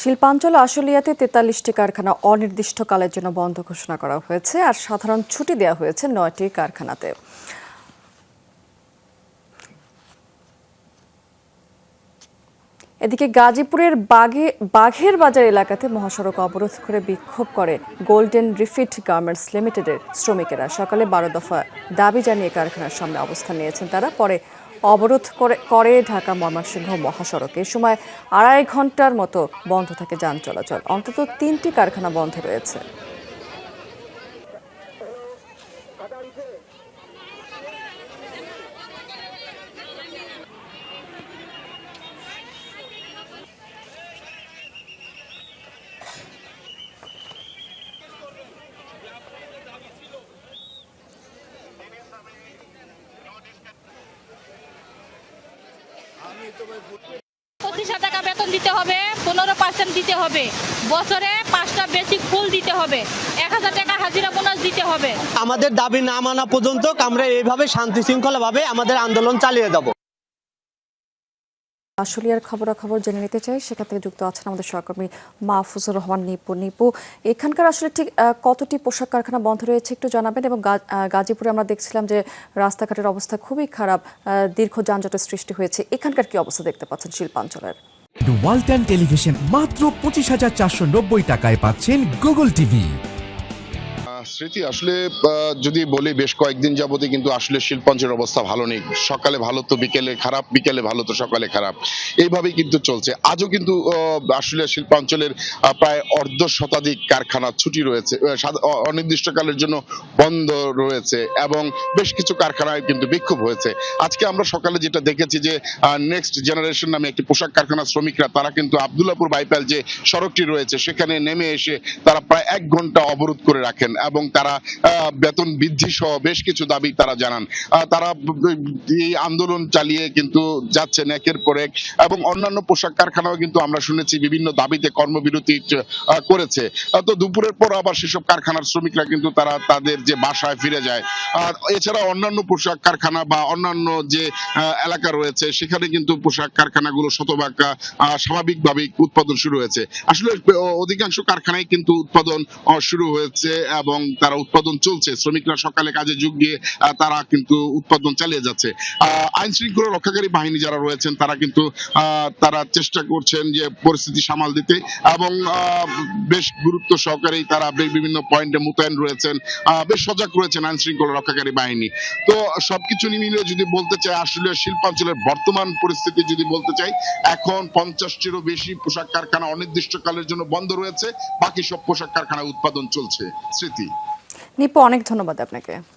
শিল্পাঞ্চল আশুলিয়াতে ৪৩টি কারখানা অনির্দিষ্টকালের জন্য বন্ধ ঘোষণা করা হয়েছে আর সাধারণ ছুটি দেওয়া হয়েছে ৯টি কারখানাতে। এদিকে গাজীপুরের বাঘের বাজার এলাকাতে মহাসড়ক অবরোধ করে বিক্ষোভ করে গোল্ডেন রিফিট গার্মেন্টস লিমিটেডের শ্রমিকেরা। সকালে ১২ দফা দাবি জানিয়ে কারখানার সামনে অবস্থান নিয়েছেন তারা। পরে অবরোধ করে ঢাকা ময়মনসিংহ মহাসড়কে। এ সময় ২.৫ ঘন্টার মতো বন্ধ থাকে যান চলাচল। অন্তত ৩টি কারখানা বন্ধ রয়েছে। ৳২৫,০০০ টাকা বেতন দিতে হবে, ১৫% দিতে হবে, বছরে 5টা বেসিক ফুল দিতে হবে, ১,০০০ টাকা হাজিরা বোনাস দিতে হবে। আমাদের দাবি না মানা পর্যন্ত আমরা এইভাবে শান্তি শৃঙ্খলাভাবে আমাদের আন্দোলন চালিয়ে যাব। আশুলিয়ার খবরাখবর জেনে নিতে চাই, সেখান থেকে যুক্ত আছেন আমাদের সহকর্মী মাহফুজুর রহমান নিপু। এখানকার আসলে ঠিক কতটি পোশাক কারখানা বন্ধ রয়েছে একটু জানাবেন। এবং গাজীপুরে আমরা দেখছিলাম যে রাস্তাঘাটের অবস্থা খুবই খারাপ, দীর্ঘ যানজটের সৃষ্টি হয়েছে। এখানকার কি অবস্থা দেখতে পাচ্ছেন শিল্পাঞ্চলের? ওয়ালটন টেলিভিশন মাত্র ২৫,৪৯০ টাকায় পাচ্ছেন গুগল টিভি। স্মৃতি, আসলে যদি বলি বেশ কয়েকদিন যাবতই কিন্তু আসলে শিল্পাঞ্চলের অবস্থা ভালো নেই। সকালে ভালো তো বিকেলে খারাপ, বিকেলে ভালো তো সকালে খারাপ, এইভাবেই কিন্তু চলছে। আজও কিন্তু আসলে শিল্পাঞ্চলের প্রায় অর্ধশতাধিক কারখানা ছুটি রয়েছে, অনির্দিষ্টকালের জন্য বন্ধ রয়েছে এবং বেশ কিছু কারখানায় কিন্তু বিক্ষোভ হয়েছে। আজকে আমরা সকালে যেটা দেখেছি যে নেক্সট জেনারেশন নামে একটি পোশাক কারখানার শ্রমিকরা তারা কিন্তু আব্দুল্লাহপুর বাইপাল যে সড়কটি রয়েছে সেখানে নেমে এসে তারা প্রায় ১ ঘন্টা অবরোধ করে রাখেন এবং তারা বেতন বৃদ্ধি সহ বেশ কিছু দাবি তারা জানান। তারা এই আন্দোলন চালিয়ে কিন্তু যাচ্ছেন একের পর এক এবং অন্যান্য পোশাক কারখানাও কিন্তু আমরা শুনেছি বিভিন্ন দাবিতে কর্মবিরতি করেছে। তো দুপুরের পর আবার সেসব কারখানার শ্রমিকরা কিন্তু তারা তাদের যে বাসায় ফিরে যায়। আর এছাড়া অন্যান্য পোশাক কারখানা বা অন্যান্য যে এলাকা রয়েছে সেখানে কিন্তু পোশাক কারখানাগুলো শতভাগ স্বাভাবিকভাবেই উৎপাদন শুরু হয়েছে। আসলে অধিকাংশ কারখানায় কিন্তু উৎপাদন শুরু হয়েছে এবং তারা উৎপাদন চলছে। শ্রমিকরা সকালে কাজে যোগ দিয়ে তারা কিন্তু উৎপাদন চালিয়ে যাচ্ছে। আইন শৃঙ্খলা রক্ষাকারী বাহিনী যারা রয়েছেন তারা কিন্তু তারা চেষ্টা করছেন যে পরিস্থিতি সামাল দিতে এবং বেশ গুরুত্ব সহকারেই তারা বিভিন্ন পয়েন্টে মোতায়েন রয়েছেন, বেশ সজাগ রয়েছেন আইন শৃঙ্খলা রক্ষাকারী বাহিনী। তো সবকিছু মিলিয়ে যদি বলতে চাই আসলে শিল্পাঞ্চলের বর্তমান পরিস্থিতি যদি বলতে চাই, এখন 50টিরও বেশি পোশাক কারখানা অনির্দিষ্টকালের জন্য বন্ধ রয়েছে, বাকি সব পোশাক কারখানা উৎপাদন চলছে। স্মৃতি। নিপু, অনেক ধন্যবাদ আপনাকে।